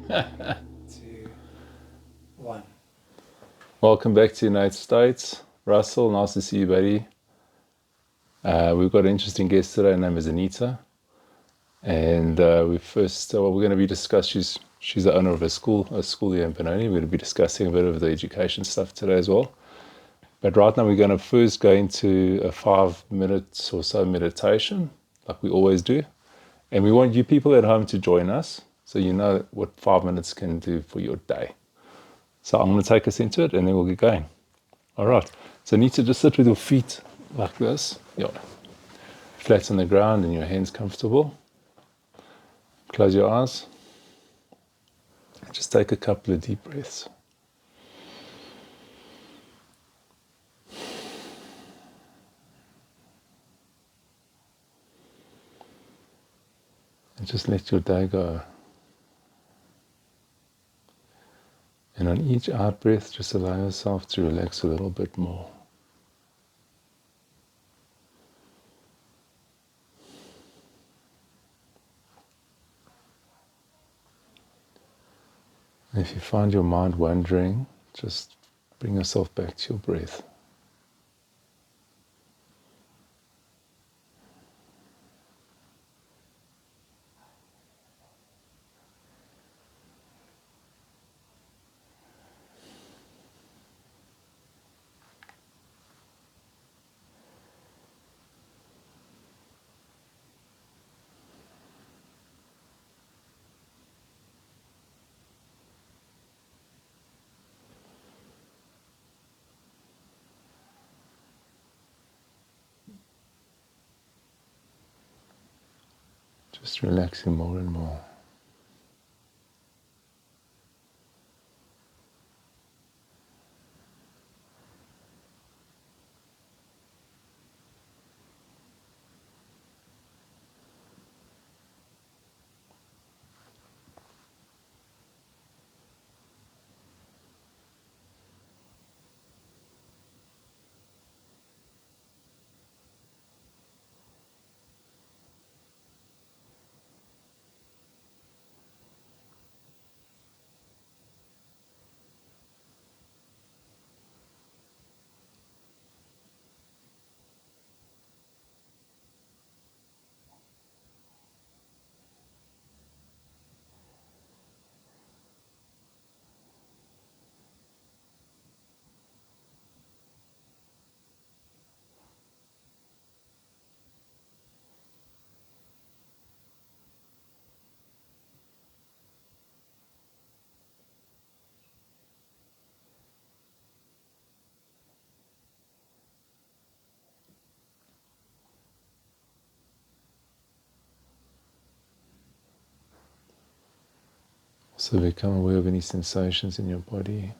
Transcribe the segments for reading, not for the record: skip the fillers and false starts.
Two, one. Welcome back to Innate State. Russell, nice to see you, buddy. We've got an interesting guest today. Her name is Anita. And we're going to be discussing, she's the owner of a school here in Benoni. We're going to be discussing a bit of the education stuff today as well. But right now we're going to first go into a 5 minutes or so meditation, like we always do. And we want you people at home to join us so you know what 5 minutes can do for your day. So I'm going to take us into it and then we'll get going. All right. So you need to just sit with your feet like this. Yeah. Flat on the ground and your hands comfortable. Close your eyes. Just take a couple of deep breaths. And just let your day go. And on each out breath, just allow yourself to relax a little bit more. And if you find your mind wandering, just bring yourself back to your breath. Just relaxing more and more. So become aware of any sensations in your body.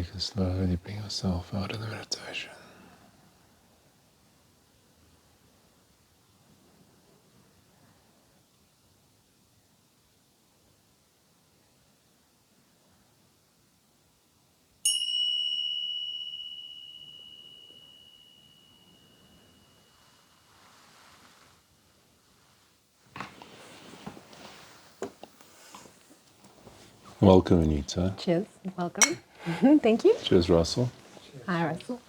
you can slowly bring yourself out of the meditation. Welcome, Anita. Cheers. Welcome. Thank you. Cheers, Russell. Hi, Russell.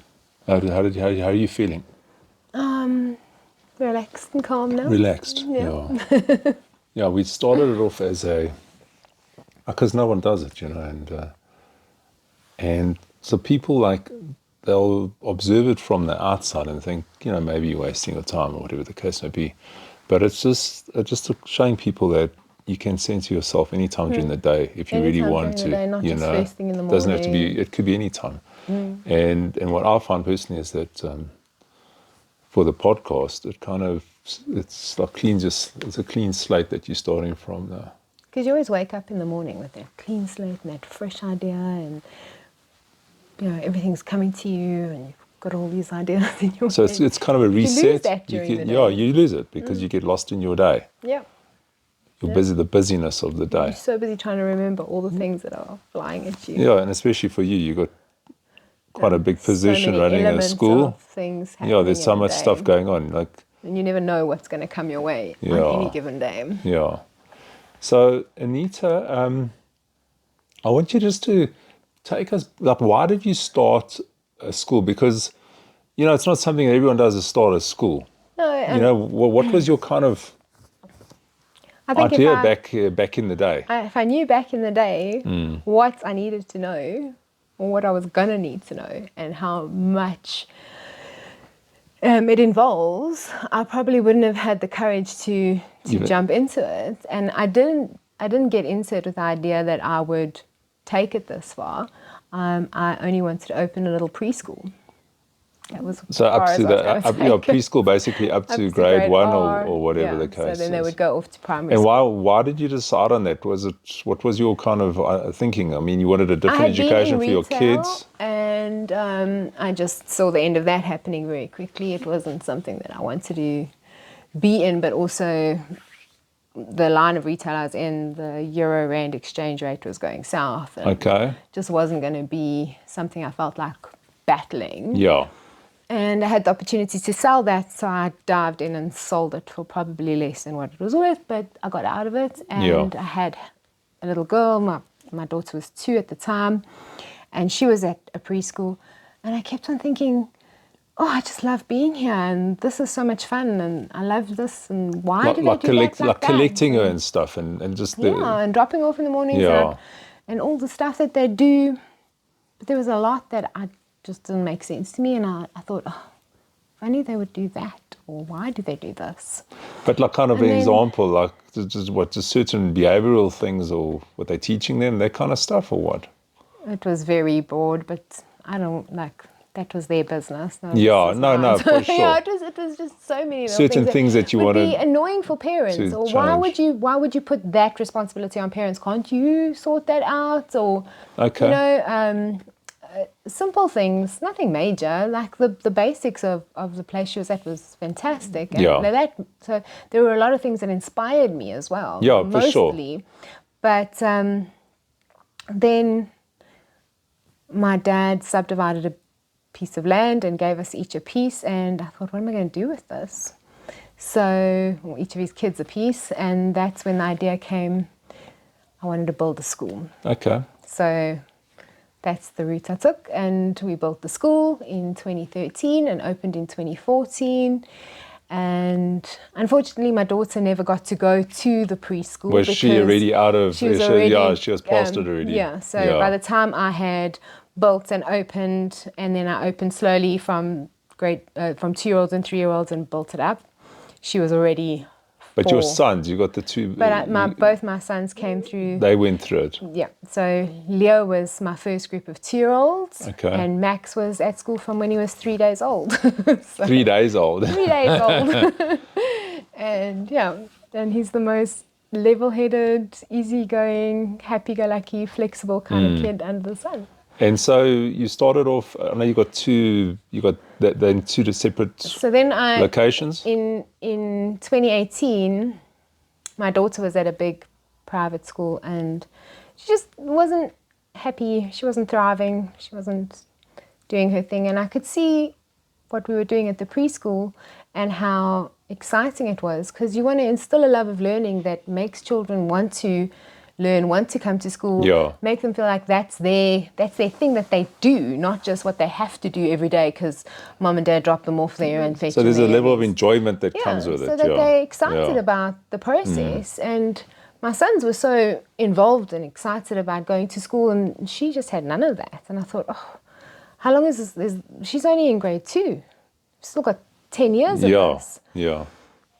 How are you feeling? Relaxed and calm now. Relaxed. Yeah. Yeah, we started it off as because no one does it, and so people they'll observe it from the outside and think, maybe you're wasting your time or whatever the case may be. But it's just showing people that you can center yourself anytime during the day if you really want to. Not just first thing in the morning. Doesn't have to be. It could be any time. And what I find personally is that for the podcast, it's a clean slate that you're starting from now. Because you always wake up in the morning with that clean slate and that fresh idea, and everything's coming to you, and you've got all these ideas in your So head. it's kind of a reset. You lose that during the day. Yeah, you lose it because you get lost in your day. Yeah. You're busy, the busyness of the day. You're so busy trying to remember all the things that are flying at you. Yeah, and especially for you, you've got quite a big position running a school. Things Yeah, there's so much stuff going on. And you never know what's going to come your way on any given day. Yeah. So, Anita, I want you just to take us, why did you start a school? Because, it's not something that everyone does is start a school. No. What was your kind of idea back in the day? If I knew back in the day what I needed to know, or what I was going to need to know, and how much it involves, I probably wouldn't have had the courage to jump into it. And I didn't get into it with the idea that I would take it this far. I only wanted to open a little preschool. That was so up to preschool, basically up to grade 1 or whatever the case is. So then they would go off to primary school. And why did you decide on that? What was your kind of thinking? I mean, you wanted a different education for your kids, and I just saw the end of that happening very quickly. It wasn't something that I wanted to be in, but also the line of retail I was in, the euro-rand exchange rate was going south. And just wasn't going to be something I felt like battling. Yeah. And I had the opportunity to sell that, so I dived in and sold it for probably less than what it was worth, but I got out of it. And I had a little girl, my daughter was 2 at the time, and she was at a preschool. And I kept on thinking, I just love being here, and this is so much fun, and I love this, and why do they do that like that? Collecting her and stuff, and just... and dropping off in the mornings, and all the stuff that they do. But there was a lot that I just didn't make sense to me, and I thought, if only they would do that, or why do they do this? But kind of an example, just certain behavioral things, or what they're teaching them, that kind of stuff, or what? It was very broad, but I don't that was their business. No, for sure. It was just so many certain things that you would wanted be annoying for parents, or why would you put that responsibility on parents? Can't you sort that out? Or simple things, nothing major, like the basics of the place she was at was fantastic. And so there were a lot of things that inspired me as well. Yeah, mostly. For sure. But then my dad subdivided a piece of land and gave us each a piece, and I thought, what am I going to do with this? So each of his kids a piece, and that's when the idea came. I wanted to build a school. Okay. So that's the route I took, and we built the school in 2013 and opened in 2014. And unfortunately, my daughter never got to go to the preschool. Was she already out of? She was past it already. Yeah. So by the time I had built and opened, and then I opened slowly from 2-year-olds and 3-year-olds and built it up, she was already. But your sons, you got the two. But both my sons came through. They went through it. Yeah. So Leo was my first group of 2-year-olds. Okay. And Max was at school from when he was 3 days old. 3 days old. 3 days old. And he's the most level-headed, easygoing, happy-go-lucky, flexible kind of kid under the sun. And so you started off, I know you got then two separate So then locations? in 2018, my daughter was at a big private school and she just wasn't happy. She wasn't thriving. She wasn't doing her thing. And I could see what we were doing at the preschool and how exciting it was, because you want to instill a love of learning that makes children want to learn, want to come to school, make them feel like that's their thing that they do, not just what they have to do every day because mom and dad drop them off there and fetch them. So there's a there. level of enjoyment that comes with so it. that they're excited about the process. And my sons were so involved and excited about going to school, and she just had none of that. And I thought, oh, how long is this? She's only in grade 2. Still got 10 years of this. Yeah.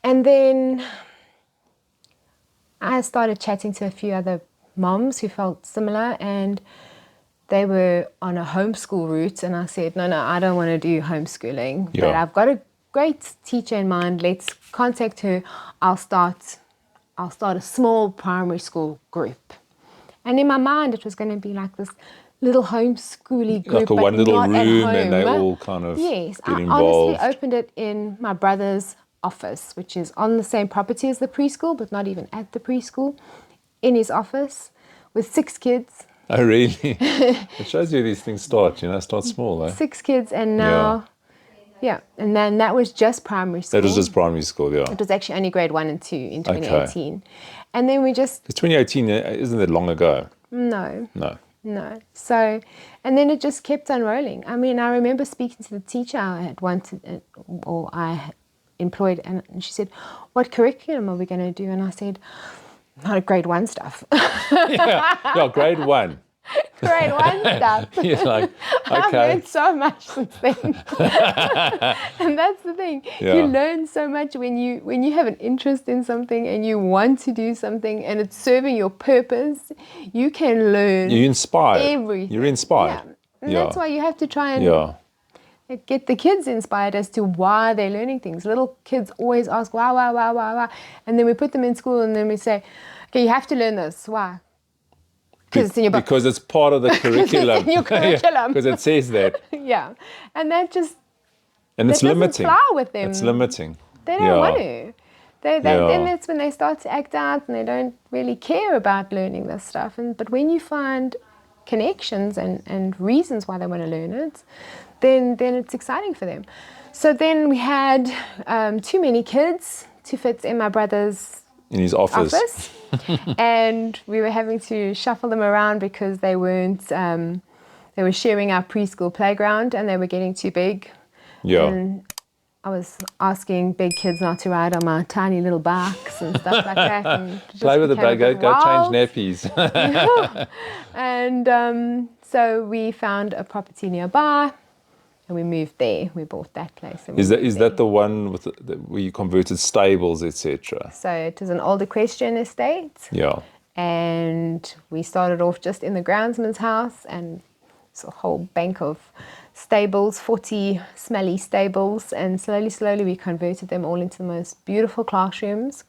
And then I started chatting to a few other moms who felt similar, and they were on a homeschool route. And I said, no, I don't want to do homeschooling, but I've got a great teacher in mind. Let's contact her. I'll start a small primary school group. And in my mind, it was going to be like this little homeschooly group, like a one little room, and they home. all kind of Yes, get I involved. honestly opened it in my brother's office, which is on the same property as the preschool, but not even at the preschool, in his office with 6 kids. Oh, really? It shows you these things start small. 6 kids, and now, and then that was just primary school. That was just primary school, It was actually only grade 1 and 2 in 2018. Okay. And then we just... It's 2018, isn't that long ago? No. So, and then it just kept on rolling. I mean, I remember speaking to the teacher I had wanted, or I employed, and she said, what curriculum are we going to do? And I said, not grade 1 stuff. Grade 1. Grade 1 stuff. You're like, okay. I've learned so much since then. And that's the thing. You learn so much when you have an interest in something and you want to do something and it's serving your purpose. You can learn. You're inspired. Everything. You're inspired. Yeah. And that's why you have to try and get the kids inspired as to why they're learning things. Little kids always ask, why? And then we put them in school and then we say, okay, you have to learn this. Why? Because it's in your book. Because it's part of the curriculum. It's in your curriculum. Because it says that. Yeah. And that just... And it's limiting. Doesn't fly with them. It's limiting. They don't want to. Then that's when they start to act out and they don't really care about learning this stuff. But when you find connections and reasons why they want to learn it, then it's exciting for them. So then we had too many kids to fit in my brother's in his office. And we were having to shuffle them around because they weren't, they were sharing our preschool playground and they were getting too big. Yeah. And I was asking big kids not to ride on my tiny little bikes and stuff like that. And play with the bag, go change nappies. And so we found a property nearby. And we moved there. We bought that place. And is that the one with where you converted stables, etc.? So it was an old equestrian estate. Yeah. And we started off just in the groundsman's house, and it's a whole bank of stables, 40 smelly stables. And slowly we converted them all into the most beautiful classrooms.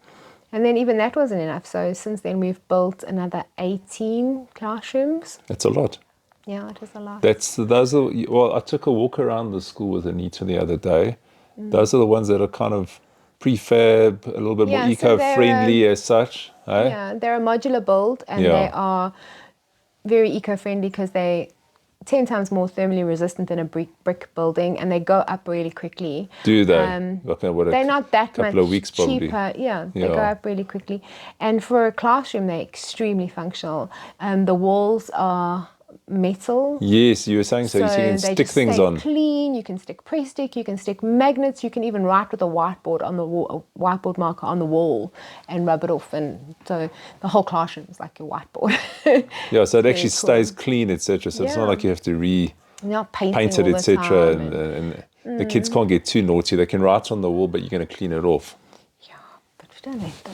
And then even that wasn't enough. So since then we've built another 18 classrooms. That's a lot. Yeah, it is a lot. I took a walk around the school with Anita the other day. Those are the ones that are kind of prefab, a little bit more eco-friendly as such. Eh? Yeah, they're a modular build and they are very eco-friendly because they're 10 times more thermally resistant than a brick building, and they go up really quickly. Do they? They're not that much of weeks cheaper. Probably. Yeah, they go up really quickly. And for a classroom, they're extremely functional. The walls are metal. Yes, you were saying so. You can stick things on. Clean. You can stick press stick. You can stick magnets. You can even write with a whiteboard on the wall, a whiteboard marker on the wall, and rub it off. And so the whole classroom is like a whiteboard. Yeah, so it actually stays clean, etc. So it's not like you have to paint it, etc. And the kids can't get too naughty. They can write on the wall, but you're going to clean it off. Yeah, but we don't let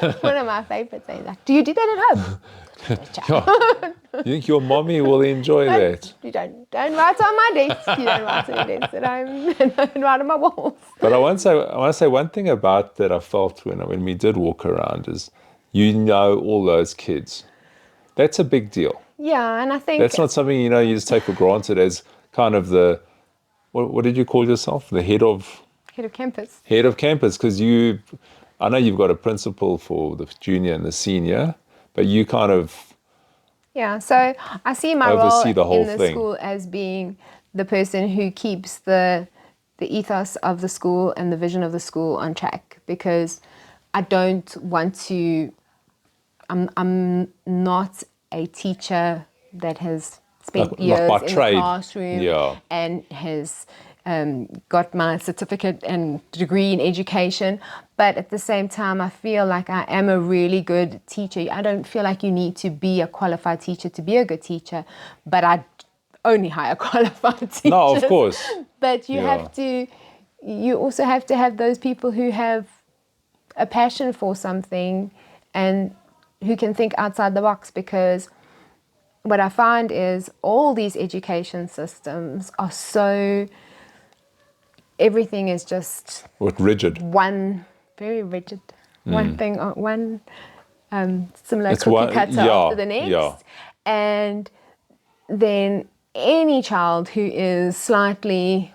them. One of my favourite things. Like, do you do that at home? You think your mommy will enjoy that? You don't write on my desk. You don't write on your desk at home. And write on my walls. But I want to say one thing about that I felt when we did walk around is, all those kids. That's a big deal. Yeah, and I think That's not something, you just take for granted as kind of the, what did you call yourself? The head of campus. Head of campus, because I know you've got a principal for the junior and the senior, but you kind of Yeah, so I see my role oversee the whole in the thing. school as being the person who keeps the ethos of the school and the vision of the school on track, because I don't want to. I'm not a teacher that has spent Like years by in trade. the classroom Yeah. and has got my certificate and degree in education. But at the same time, I feel like I am a really good teacher. I don't feel like you need to be a qualified teacher to be a good teacher, but I only hire qualified teachers. No, of course. But Yeah. you also have to have those people who have a passion for something and who can think outside the box, because what I find is all these education systems are so, everything is just What, rigid? very rigid, one thing, one similar It's cookie one- cutter yeah, after the next. yeah. And then any child who is slightly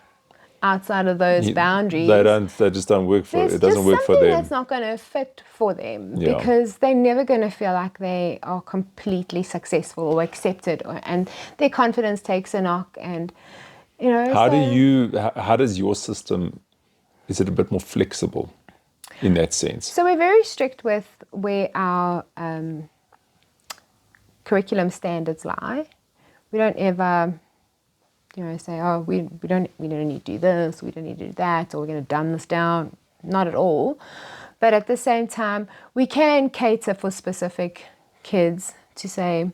outside of those boundaries, They just don't work for it. there's It doesn't just work for something them. that's not going to fit for them, Yeah. because they're never going to feel like they are completely successful or accepted, and their confidence takes a knock. And How does your system, is it a bit more flexible in that sense? So we're very strict with where our curriculum standards lie. We don't ever say, oh, we don't need to do this, we don't need to do that, or we're going to dumb this down. Not at all. But at the same time, we can cater for specific kids to say,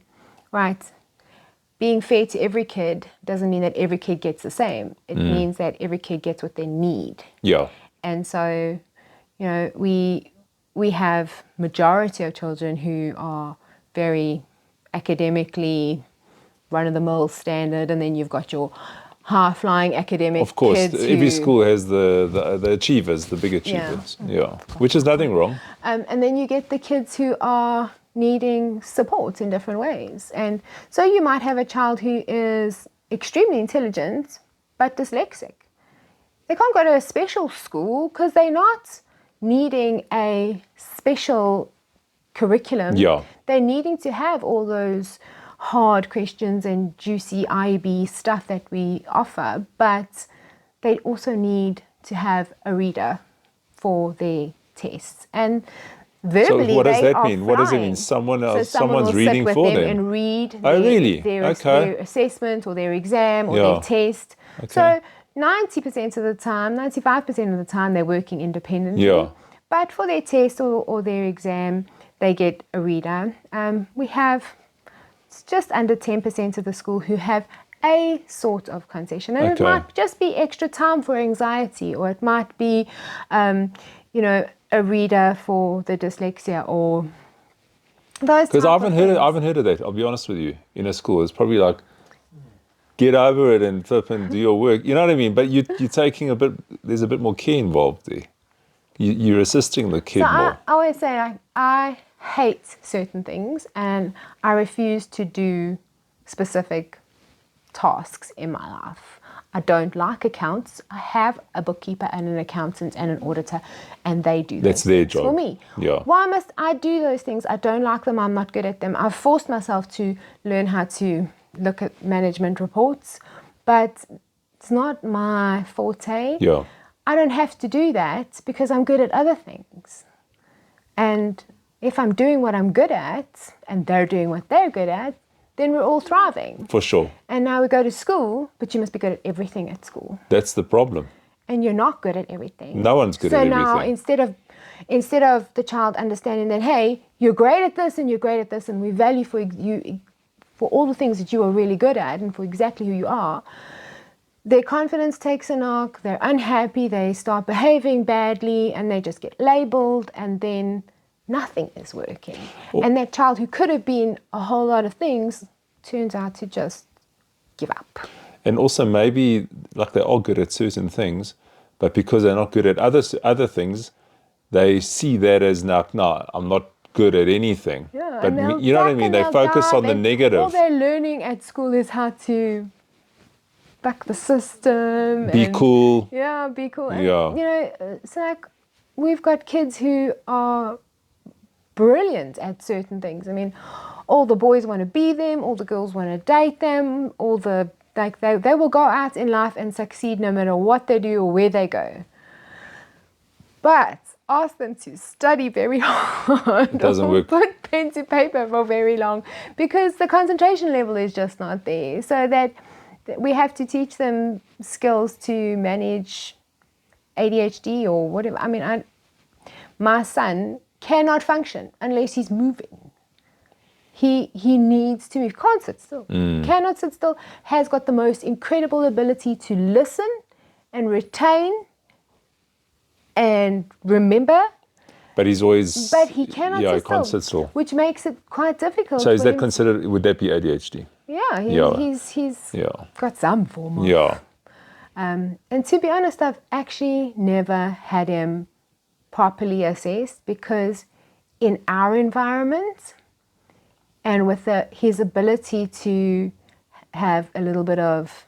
right, being fair to every kid doesn't mean that every kid gets the same. It means that every kid gets what they need. Yeah. And so, we have majority of children who are very academically run-of-the-mill standard, and then you've got your high-flying academic Of course, kids every who, school has the achievers, the big achievers. Yeah. Which is nothing wrong. and then you get the kids who are needing support in different ways. And so you might have a child who is extremely intelligent but dyslexic. They can't go to a special school because they're not needing a special curriculum. Yeah. They're needing to have all those hard questions and juicy IB stuff that we offer, but they also need to have a reader for their tests. And verbally, So what does they that are mean? What does it mean? flying. Someone else, So someone someone's will reading sit with for them them. and read Oh, really? their Okay. assessment or their exam or Yeah. their test. Okay. So 90% of the time, 95% of the time, they're working independently. Yeah. But for their test or their exam, they get a reader. We have just under 10% of the school who have a sort of concession. And Okay. it might just be extra time for anxiety, or it might be, a reader for the dyslexia, or those Because type I of haven't heard things. of that. I'll be honest with you. In a school, it's probably like, get over it and flip and do your work. You know what I mean? But you're taking there's a bit more care involved there. You're assisting the kid So more. I always say I hate certain things, and I refuse to do specific tasks in my life. I don't like accounts. I have a bookkeeper and an accountant and an auditor, and they do That's those their things job. for me. Yeah. Why must I do those things? I don't like them. I'm not good at them. I've forced myself to learn how to look at management reports, but it's not my forte. Yeah. I don't have to do that because I'm good at other things. And if I'm doing what I'm good at and they're doing what they're good at, then we're all thriving. For sure. And now we go to school, but you must be good at everything at school. That's the problem. And you're not good at everything. No one's good at So now everything. instead of the child understanding that, hey, you're great at this and you're great at this, and we value for you for all the things that you are really good at and for exactly who you are, their confidence takes a knock, they're unhappy, they start behaving badly, and they just get labeled, and then nothing is working. And that child who could have been a whole lot of things turns out to just give up. And also maybe like they are good at certain things, but because they're not good at other things, they see that as no, I'm not good at anything. Yeah, But and they'll you know what I duck mean? and They they'll focus dive, on the and negative. all they're learning at school is how to buck the system. Be cool. Yeah, be cool. And, Yeah. you know, it's like we've got kids who are brilliant at certain things. I mean, all the boys want to be them, all the girls want to date them, they will go out in life and succeed no matter what they do or where they go. But ask them to study very hard. It doesn't work. Put pen to paper for very long, because the concentration level is just not there. So that we have to teach them skills to manage ADHD or whatever. I mean, my son cannot function unless he's moving. He needs to move. Can't sit still. Cannot sit still. Has got the most incredible ability to listen and retain and remember. But he's always... But he cannot he sit can't still, sit still. which makes it quite difficult. So is for that him. considered, would that be ADHD? Yeah, he's got some form of... Yeah. And to be honest, I've actually never had him properly assessed, because in our environment and with his ability to have a little bit of,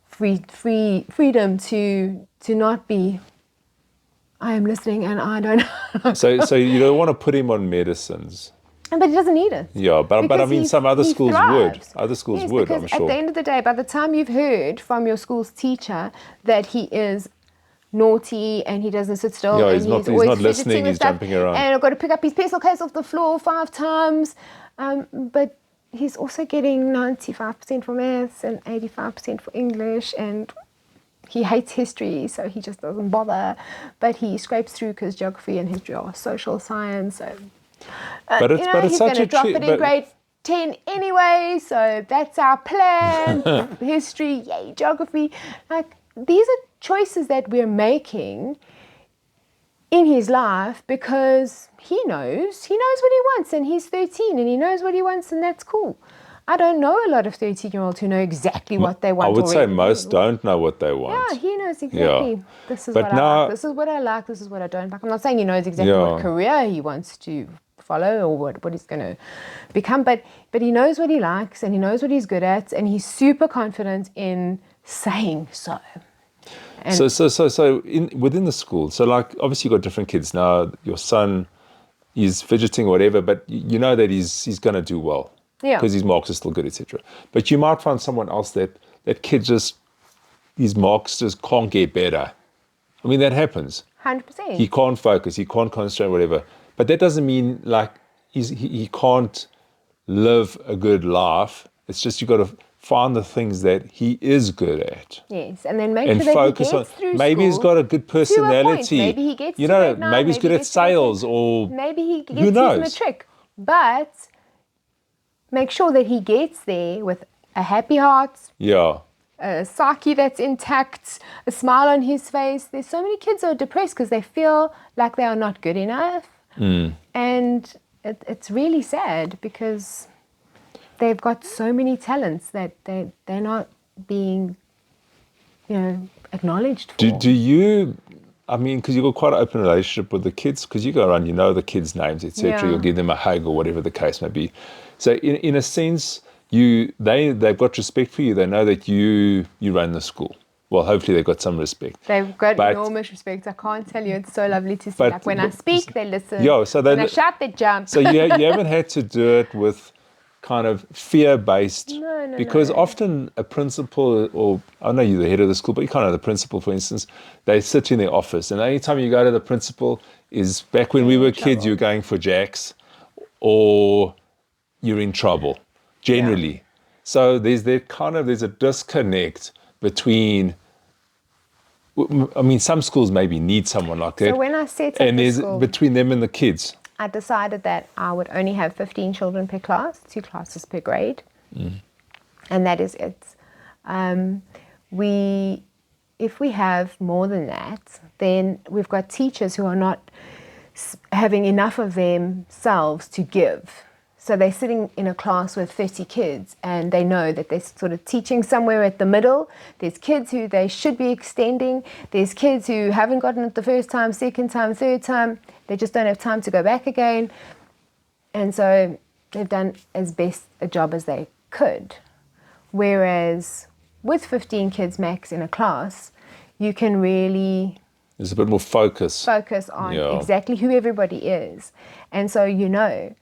freedom to not be, I am listening and I don't know. So you don't want to put him on medicines. But he doesn't need it. Yeah, but I mean, some other he schools thrives. would. Other schools Yes, would, because I'm sure. at the end of the day, by the time you've heard from your school's teacher that he is naughty and he doesn't sit still, Yeah, and he's not always listening, fidgeting with he's stuff, jumping around. and I've got to pick up his pencil case off the floor 5 times, but he's also getting 95% for maths and 85% for English, and he hates history, so he just doesn't bother, but he scrapes through because geography and history are social science. So, but it's he's such going to a drop it in grade 10 anyway, so that's our plan. History, yay, geography. Like, these are choices that we're making in his life because he knows what he wants, and he's 13 and he knows what he wants, and that's cool. I don't know a lot of 13-year-olds who know exactly what they want. I would say already. most don't know what they want. Yeah, he knows exactly. Yeah. This is But what now- I like. This is what I like. This is what I don't like. I'm not saying he knows exactly Yeah. what career he wants to follow or what he's going to become, but he knows what he likes and he knows what he's good at, and he's super confident in saying so. And So within the school, so like obviously you've got different kids now. Your son is fidgeting or whatever, but you know that he's going to do well. Yeah. Because his marks are still good, etc. But you might find someone else that kid just, his marks just can't get better. I mean, that happens. 100%. He can't focus, he can't concentrate, whatever. But that doesn't mean like he can't live a good life. It's just you got to find the things that he is good at. Yes, and then make And sure that focus he on, gets through maybe school he's got a good to a point. personality. Maybe he gets you to know, grade 9, maybe he's good he at gets to grade 10. sales or maybe he gets who his knows? matric. But make sure that he gets there with a happy heart, Yeah. a psyche that's intact, a smile on his face. There's so many kids who are depressed because they feel like they are not good enough. And it's really sad because they've got so many talents that they're not being, acknowledged for. Do you, I mean, because you've got quite an open relationship with the kids, because you go around, you know the kids' names, etc. Yeah. You'll give them a hug or whatever the case may be. So in a sense, they've got respect for you. They know that you run the school. Well, hopefully they've got some respect. They've got But- enormous respect. I can't tell you. It's so lovely to see. But- Like when I speak, they listen. Yeah, so when they- I shout, they jump. So you haven't had to do it with kind of fear-based, No, because no. often a principal, or I know you're the head of the school, but you kind of the principal, for instance, they sit in their office, and the only time you go to the principal is back when we were kids, you're going for jacks, or you're in trouble, generally. So there's a disconnect between, I mean, some schools maybe need someone like that. So when I set up and the there's school, between them and the kids. I decided that I would only have 15 children per class, 2 classes per grade, and that is it. If we have more than that, then we've got teachers who are not having enough of themselves to give. So they're sitting in a class with 30 kids and they know that they're sort of teaching somewhere at the middle. There's kids who they should be extending. There's kids who haven't gotten it the first time, second time, third time. They just don't have time to go back again. And so they've done as best a job as they could. Whereas with 15 kids max in a class, you can really There's a bit more focus. Focus on exactly who everybody is. And so you know,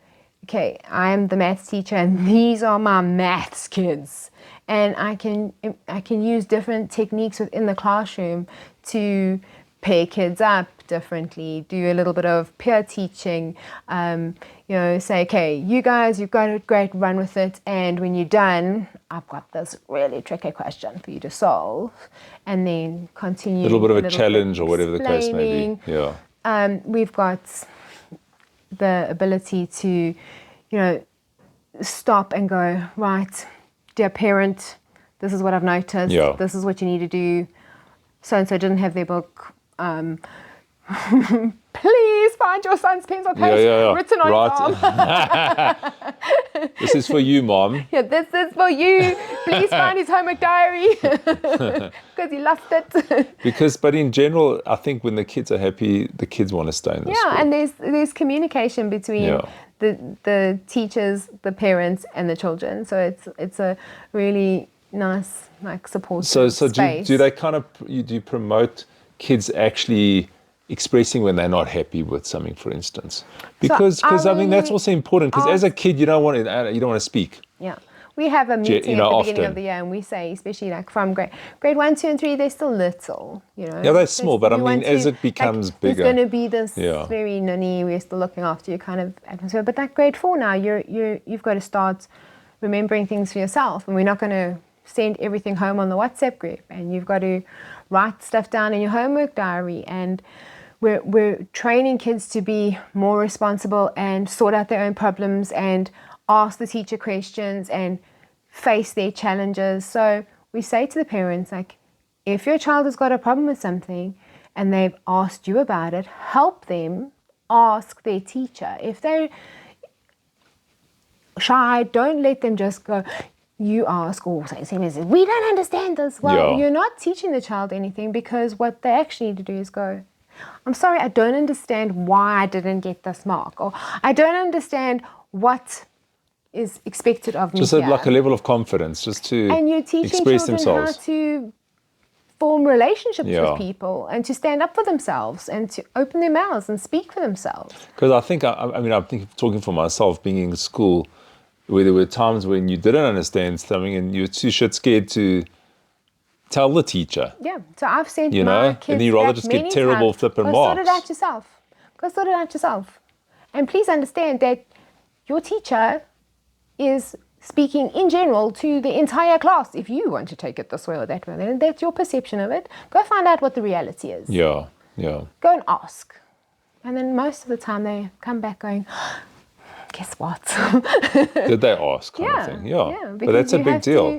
okay, I'm the maths teacher and these are my maths kids. And I can use different techniques within the classroom to pair kids up differently, do a little bit of peer teaching, say, okay, you guys, you've got it, great, run with it. And when you're done, I've got this really tricky question for you to solve. And then continue. A little bit of a challenge or whatever the case may be. Yeah. We've got the ability to, stop and go, right, dear parent, this is what I've noticed. Yeah. This is what you need to do. So-and-so didn't have their book. Please find your son's pencil case written on his arm. This is for you, Mom. Yeah, this is for you. Please find his homework diary because he lost it. But in general, I think when the kids are happy, the kids want to stay in the school. Yeah, and there's communication between the teachers, the parents, and the children. So it's a really nice support. So space. do they do you promote kids actually expressing when they're not happy with something, for instance? Because that's also important. Because as a kid, you don't want to speak. Yeah, we have a meeting at the beginning of the year, and we say, especially from grade 1, 2, and 3, they're still little. Yeah, they're small, but as it becomes bigger, there's going to be this very nunny, we're still looking after you kind of atmosphere. But that grade 4 now, you've got to start remembering things for yourself, and we're not going to send everything home on the WhatsApp group, and you've got to write stuff down in your homework diary, and we're training kids to be more responsible and sort out their own problems and ask the teacher questions and face their challenges. So we say to the parents, if your child has got a problem with something and they've asked you about it, help them ask their teacher. If they're shy, don't let them just go, you ask, or say, we don't understand this. Well, you're not teaching the child anything, because what they actually need to do is go, I'm sorry, I don't understand why I didn't get this mark, or I don't understand what is expected of me. Just like a level of confidence, just to and you're teaching express children themselves. How to form relationships with people and to stand up for themselves and to open their mouths and speak for themselves. Because I think, I'm talking for myself, being in school, where there were times when you didn't understand something and you're too scared to tell the teacher. Yeah, so I've sent my kids, and you rather just get terrible flipping marks. Go sort it out yourself. And please understand that your teacher is speaking in general to the entire class. If you want to take it this way or that way, then that's your perception of it. Go find out what the reality is. Yeah. Go and ask. And then most of the time they come back going, guess what? Did they ask kind of thing? Yeah. But that's a big deal.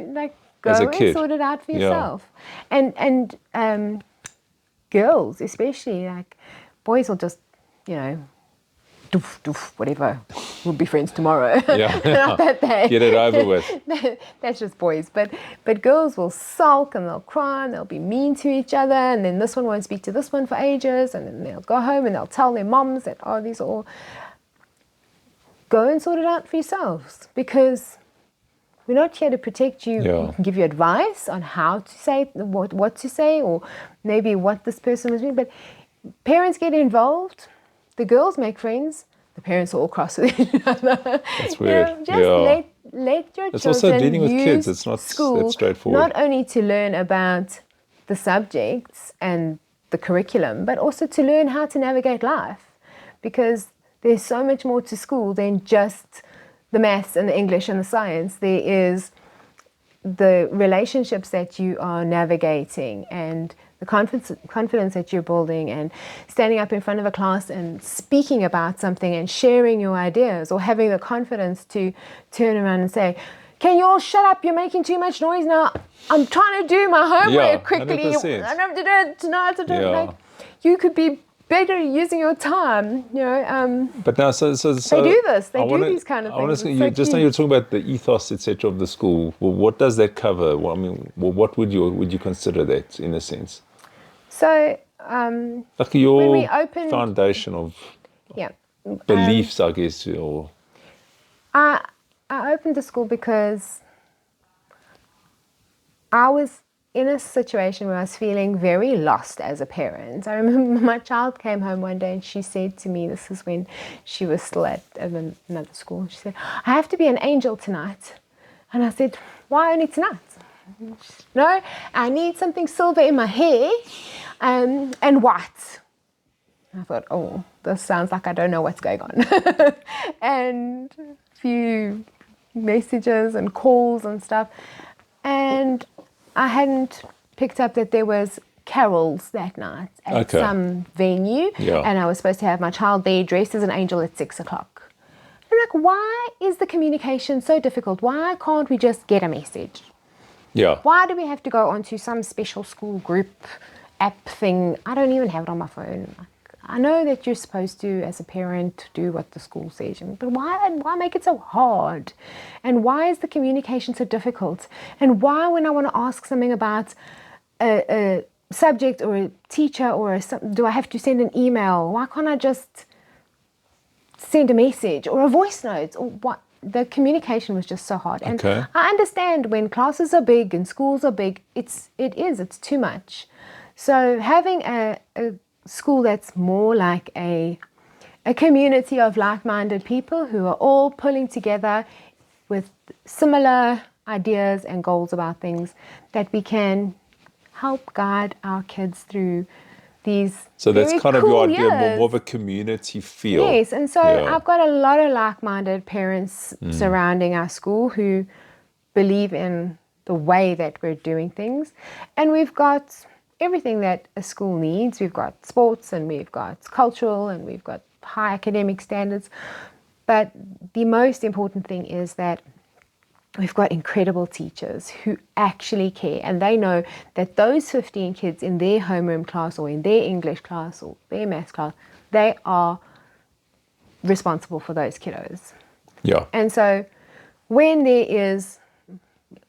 Go as a and kid. sort it out for yourself. And girls especially, boys will just, doof, doof, whatever. We'll be friends tomorrow. Not that they get it over with. That's just boys. But girls will sulk and they'll cry and they'll be mean to each other, and then this one won't speak to this one for ages, and then they'll go home and they'll tell their moms that, these are all. Go and sort it out for yourselves, because we're not here to protect you. We can give you advice on how to say, what to say, or maybe what this person was doing. But parents get involved. The girls make friends. The parents are all cross with each other. That's weird. Just let your children it's also dealing with use kids. It's not school, that straightforward. Not only to learn about the subjects and the curriculum, but also to learn how to navigate life. Because there's so much more to school than just the maths and the English and the science. There is the relationships that you are navigating and the confidence that you're building, and standing up in front of a class and speaking about something and sharing your ideas, or having the confidence to turn around and say, can you all shut up? You're making too much noise now. I'm trying to do my homework quickly. 100%. I don't have to do it tonight. You could be better using your time, But now, so they do this. They do these kind of I want things. to It's you so just now cute. you're talking about the ethos, etc., of the school. Well, what does that cover? Well, I mean, what would you consider that in a sense? So Like when we your opened, foundation of yeah, beliefs, I guess, or I opened the school because I was in a situation where I was feeling very lost as a parent. I remember my child came home one day and she said to me, this is when she was still at another school, she said, I have to be an angel tonight. And I said, why only tonight? She said, no, I need something silver in my hair and white. I thought, oh, this sounds like I don't know what's going on. And a few messages and calls and stuff. And I hadn't picked up that there was carols that night at some venue. Yeah. And I was supposed to have my child there dressed as an angel at 6 o'clock. I'm like, why is the communication so difficult? Why can't we just get a message? yeah, Why do we have to go onto some special school group app thing? I don't even have it on my phone. I know that you're supposed to, as a parent, do what the school says, but why make it so hard? And why is the communication so difficult? And why, when I want to ask something about a subject or a teacher do I have to send an email? Why can't I just send a message or a voice note? Or what? The communication was just so hard. And Okay. I understand when classes are big and schools are big, it's too much. So having a school that's more like a community of like-minded people who are all pulling together with similar ideas and goals about things, that we can help guide our kids through these so that's very kind of cool your idea, years. more of a community feel. Yes, and so Yeah. I've got a lot of like-minded parents surrounding our school who believe in the way that we're doing things. And we've got everything that a school needs. We've got sports and we've got cultural and we've got high academic standards. But the most important thing is that we've got incredible teachers who actually care, and they know that those 15 kids in their homeroom class or in their English class or their maths class, they are responsible for those kiddos. Yeah. And so when there is,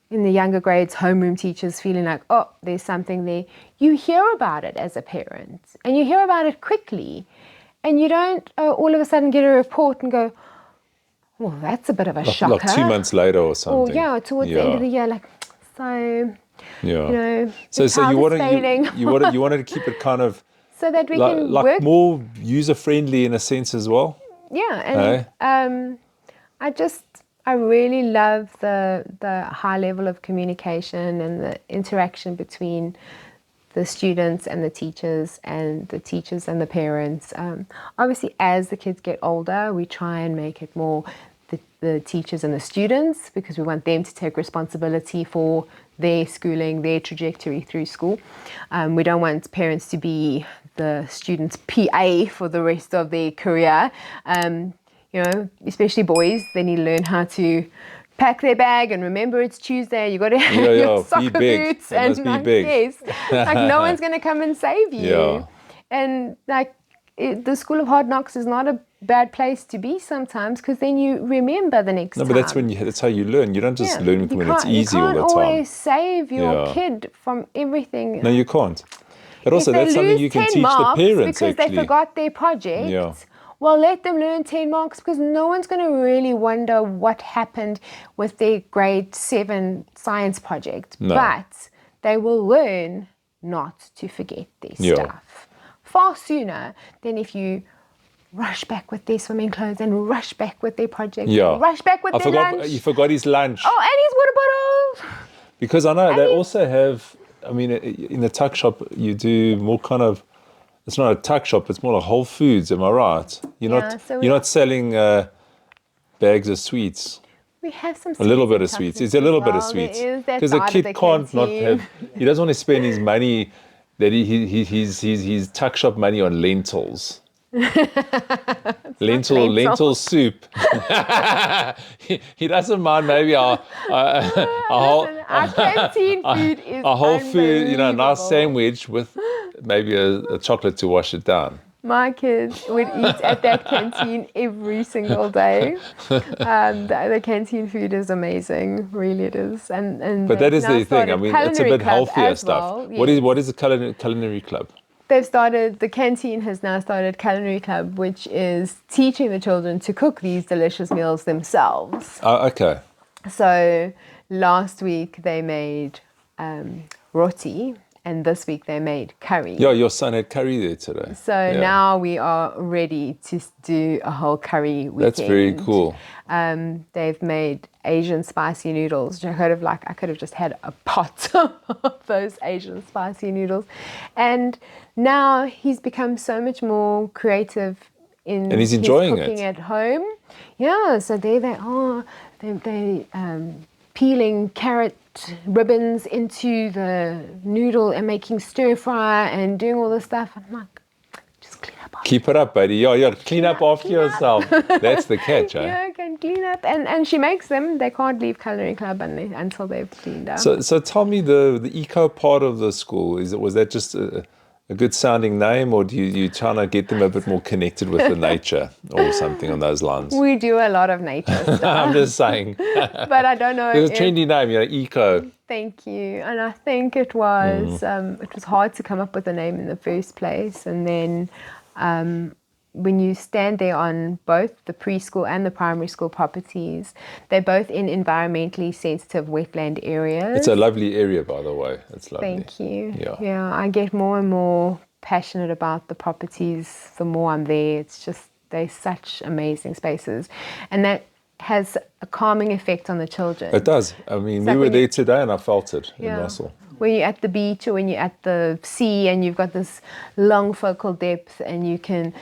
in the younger grades, homeroom teachers feeling like, oh, there's something there, you hear about it as a parent, and you hear about it quickly, and you don't all of a sudden get a report and go, well, that's a bit of a shocker. Like 2 months later or something. Or yeah, towards the end of the year, like, so, Yeah. the So child you is failing. you wanted to keep it kind of So that we can like work. more user friendly in a sense as well. Yeah, and I really love the high level of communication and the interaction between the students and the teachers and the parents. Obviously, as the kids get older, we try and make it more the teachers and the students, because we want them to take responsibility for their schooling, their trajectory through school. We don't want parents to be the students' PA for the rest of their career. Especially boys, they need to learn how to pack their bag and remember it's Tuesday. You got to have your soccer boots They must be big. yes, like no one's going to come and save you. Yeah. And the School of Hard Knocks is not a bad place to be sometimes, because then you remember the next time. No, but that's how you learn. You don't just learn when it's easy all the time. You can't always save your kid from everything. No, you can't. But also, If they that's something lose you can 10 teach the marks parents because actually. they forgot their project. Yeah. Well, let them learn 10 marks, because no one's going to really wonder what happened with their grade 7 science project. No. But they will learn not to forget their stuff far sooner than if you rush back with their swimming clothes and rush back with their project. Yeah. Rush back with their lunch. You forgot his lunch. Oh, and his water bottle. Because I know they also have, I mean, in the tuck shop, you do more kind of, it's not a tuck shop, it's more like Whole Foods, am I right? You're not selling bags of sweets. We have some A little bit of tuck sweets. shop It's a little as bit of well. sweets. There is that Because a side of kid the can't not canteen. have, he doesn't want to spend his money, that his tuck shop money on lentils. lentil soup. he doesn't mind maybe our canteen food is a whole food, nice unbelievable. sandwich with maybe a chocolate to wash it down. My kids would eat at that canteen every single day. The canteen food is amazing, really it is. And But that is now the thing. I started mean, it's a culinary bit club healthier as stuff. well. What is a culinary club? The canteen has now started culinary club, which is teaching the children to cook these delicious meals themselves. Oh, okay. So last week they made roti, and this week they made curry. Yeah, your son had curry there today. So now we are ready to do a whole curry weekend. That's very cool. They've made Asian spicy noodles. I could have just had a pot of those Asian spicy noodles. And now he's become so much more creative in and he's his enjoying cooking it at home. Yeah, so there they are. They peeling carrot ribbons into the noodle and making stir fry and doing all this stuff. I'm like, just clean up. Keep it up, buddy. Yeah, clean up after yourself. That's the catch, eh? Yeah, can clean up. And she makes them. They can't leave culinary club until they've cleaned up. So tell me, the eco part of the school, was that just a good sounding name, or do you trying to get them a bit more connected with the nature or something on those lines? We do a lot of nature stuff. I'm just saying. But I don't know. It's a trendy name, eco. Thank you. And I think it was hard to come up with a name in the first place. And then when you stand there on both the preschool and the primary school properties, they're both in environmentally sensitive wetland areas. It's a lovely area, by the way. It's lovely. Thank you. Yeah. I get more and more passionate about the properties the more I'm there. It's just, they're such amazing spaces. And that has a calming effect on the children. It does. I mean, It's we like were there today and I felt it in Yeah. Russell. When you're at the beach or when you're at the sea and you've got this long focal depth and you can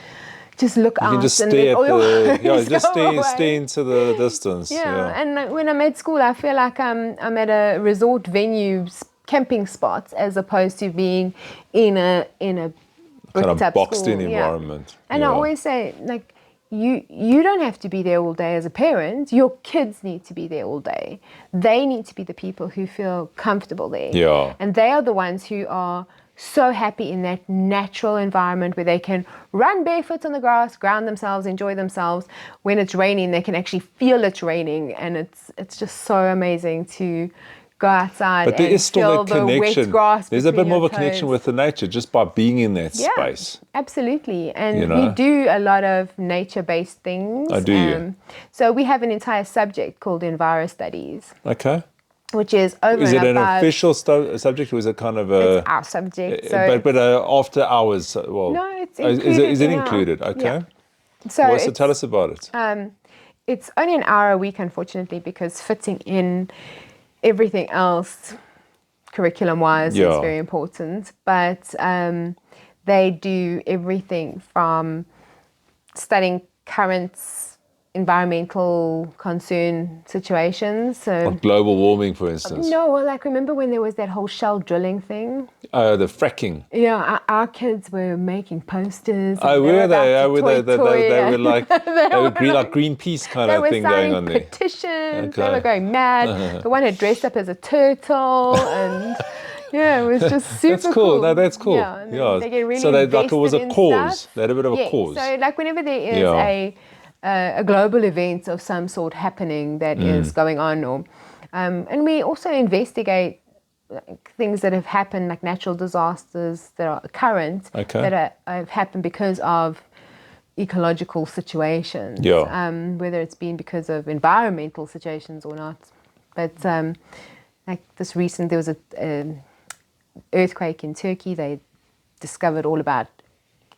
just look out. You can just and stare let all your worries just go away. stare into the distance. Yeah, and like, when I'm at school, I feel like I'm at a resort venue camping spot as opposed to being in a Kind bricked of up boxed school. in environment. And I always say, like, you don't have to be there all day as a parent. Your kids need to be there all day. They need to be the people who feel comfortable there. Yeah. And they are the ones who are so happy in that natural environment where they can run barefoot on the grass, ground themselves, enjoy themselves. When it's raining, they can actually feel it's raining, and it's just so amazing to go outside But there and is still feel that the connection. wet grass. There's a bit between more of your a connection toes. with the nature just by being in that Yeah, space. absolutely. And You know? we do a lot of nature-based things. Oh, do you? So we have an entire subject called Enviro Studies, Okay. which is over Is and it an above. official subject, or is it kind of a? It's our subject. So but after hours, well. No, it's is included it in our- included? Okay. yeah. So it's, tell us about it. it's only an hour a week, unfortunately, because fitting in everything else, curriculum-wise, Yeah. is very important. But they do everything from studying current environmental concern situations. So Like global warming, for instance. no, well, like remember when there was that whole shell drilling thing? The fracking. Yeah, our kids were making posters. Oh, were they? They They were like like Greenpeace kind They of were thing going signing on there. petitions. They Okay. were going mad. The one had dressed up as a turtle, and yeah, it was just super That's cool. No, that's cool. Yeah, and then Yeah. they get really So they, like it was a invested in cause. stuff. They had a bit of a Yeah, cause. so like whenever there is Yeah. a global event of some sort happening that is going on, or and we also investigate like, things that have happened, like natural disasters that are current, Okay. that have happened because of ecological situations. Yeah. Whether it's been because of environmental situations or not. But like there was a earthquake in Turkey. They discovered all about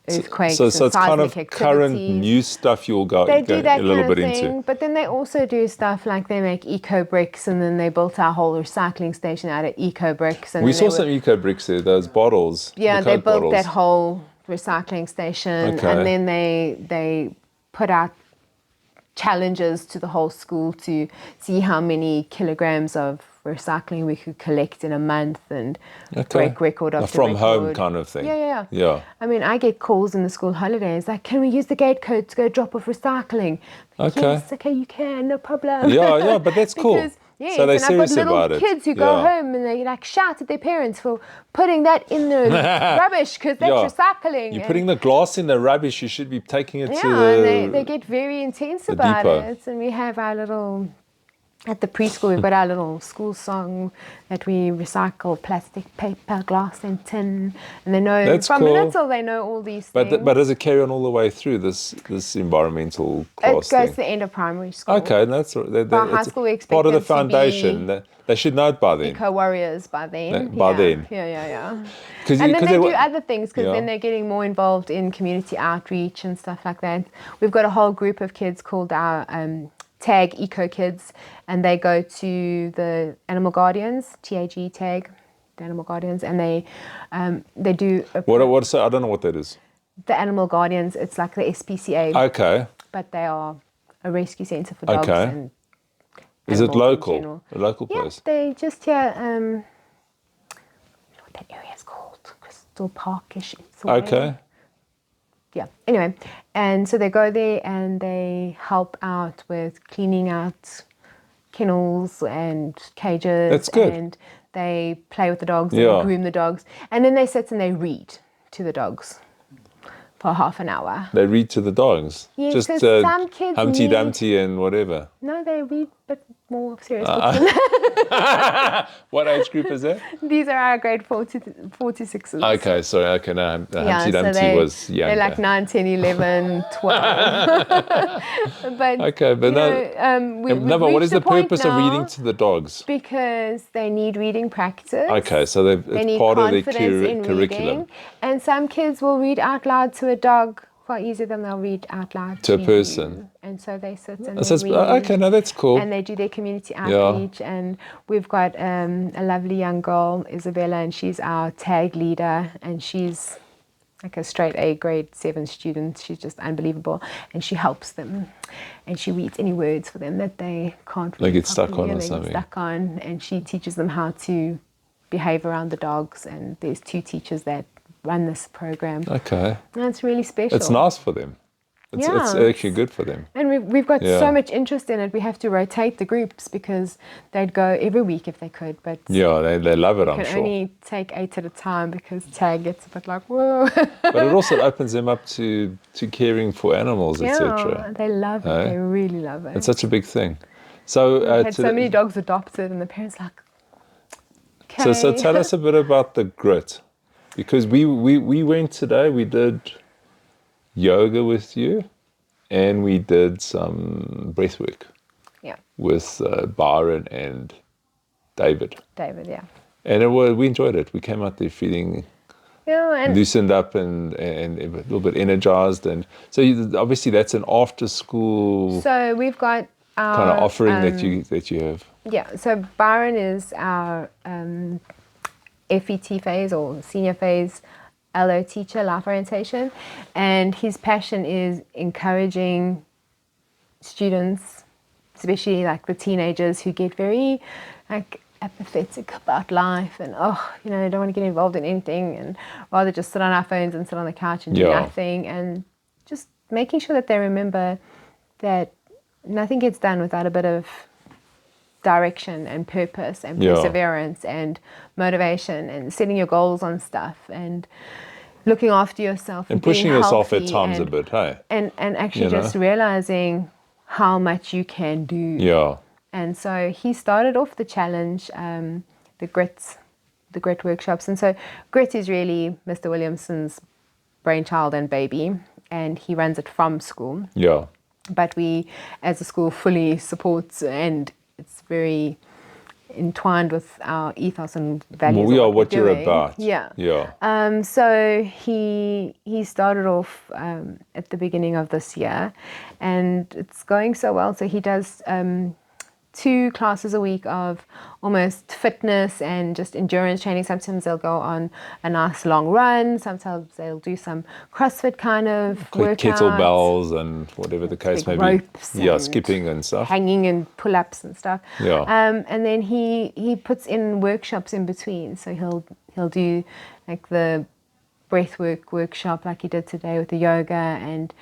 earthquakes So and it's kind of seismic current activities. news stuff you'll go They do that a little kind of bit thing, into. but then they also do stuff like they make eco bricks, and then they built our whole recycling station out of eco bricks. And We then saw they some eco bricks there, those bottles. yeah, the they Coke built bottles. that whole recycling station, Okay. and then they put out challenges to the whole school to see how many kilograms of recycling we could collect in a month and break record after From record. home kind of thing. Yeah. I mean, I get calls in the school holidays like, can we use the gate code to go drop off recycling? Like, Okay. yes, okay, you can, no problem. Yeah, but that's cool. Because Yes, So they're and I've got serious little about it. kids who go home and they like shout at their parents for putting that in the rubbish because that's recycling. You're putting the glass in the rubbish. You should be taking it to and they get very intense about depot. it. And we have our little, at the preschool, we've got our little school song that we recycle plastic, paper, glass, and tin. And they know That's from cool. little they know all these things. But does it carry on all the way through this environmental class It goes thing? to the end of primary school. Okay, that's By high school, we expect part of the them to be foundation. They should know it by then. eco-warriors by then. By then. Yeah. And And then they do other things because then they're getting more involved in community outreach and stuff like that. We've got a whole group of kids called our TAG Eco Kids, and they go to the Animal Guardians, TAG TAG, the Animal Guardians, and they do What? I don't know what that is. the Animal Guardians. It's like the SPCA, Okay. but they are a rescue centre for dogs. Okay. And Is it animals in local? general. A local place? Yeah, they just here. What that area is called? Crystal Parkish. Okay. Yeah. Anyway, and so they go there and they help out with cleaning out kennels and cages. That's good. And they play with the dogs and Yeah. they groom the dogs, and then they sit and they read to the dogs for half an hour. They read to the dogs. Yes, Just 'cause some kids Humpty need- Dumpty and whatever. No, they read a bit more serious books than that. What age group is that? These are our grade 4 to 46s. Okay, sorry. Okay, no, Humpty Dumpty they, was younger. They're like 9, 10, 11, 12. But, Okay, but but what is the purpose of reading to the dogs? Because they need reading practice. Okay, so They it's need part of their confidence in curriculum. reading. And some kids will read out loud to a dog far easier than they'll read out loud To a you. person. And so they sit and So they it's- read. okay, no, that's cool. And they do their community outreach. And we've got a lovely young girl, Isabella, and she's our tag leader. And she's like a straight A grade 7 student. She's just unbelievable. And she helps them. And she reads any words for them that they can't read. They get stuck properly, on or and they something. Get stuck on. And she teaches them how to behave around the dogs. And there's 2 teachers that run this program. Okay. And it's really special. It's nice for them. It's actually good for them. And we've got Yeah. so much interest in it. We have to rotate the groups because they'd go every week if they could. But Yeah, they love it, I'm can sure. only take 8 at a time because tag gets a bit like, whoa. But it also opens them up to caring for animals, Yeah, etc. they love it. Hey? They really love it. It's such a big thing. So, We had so many dogs adopted, and the parents like, okay. so tell us a bit about the grit, because we went today. We did yoga with you, and we did some breath work Yeah, with Byron and David, David, yeah. and we enjoyed it. We came out there feeling Yeah, and loosened up and a little bit energized, and so obviously that's an after school so we've got our kind of offering that you have. Yeah, so Byron is our FET phase or senior phase LO teacher, life orientation, and his passion is encouraging students, especially like the teenagers who get very like apathetic about life and don't want to get involved in anything and rather just sit on our phones and sit on the couch and do nothing, and just making sure that they remember that nothing gets done without a bit of direction and purpose and perseverance and motivation and setting your goals on stuff and looking after yourself And being pushing yourself at healthy times and, a bit, hey? and actually just realizing how much you can do. Yeah. And so he started off the challenge, the grit workshops. And so grit is really Mr. Williamson's brainchild and baby, and he runs it from school. Yeah. But we, as a school, fully support, and it's very entwined with our ethos and values. Well, we are what we're you're doing. about. Yeah. Yeah. So he started off at the beginning of this year, and it's going so well. So he does 2 classes a week of almost fitness and just endurance training. Sometimes they'll go on a nice long run. Sometimes they'll do some CrossFit kind of Quick workouts. kettlebells and whatever the case may be. Ropes Yeah, and skipping and stuff. hanging and pull-ups and stuff. Yeah. And then he puts in workshops in between. So he'll do like the breathwork workshop like he did today with the yoga, and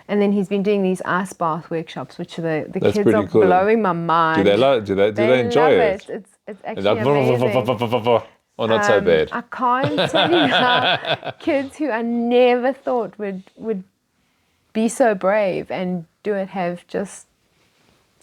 And then he's been doing these ice bath workshops, which the That's kids pretty are cool. blowing my mind. Do they enjoy love it? It's Is actually that amazing. or not so bad? I can't tell you how kids who I never thought would be so brave and do it have just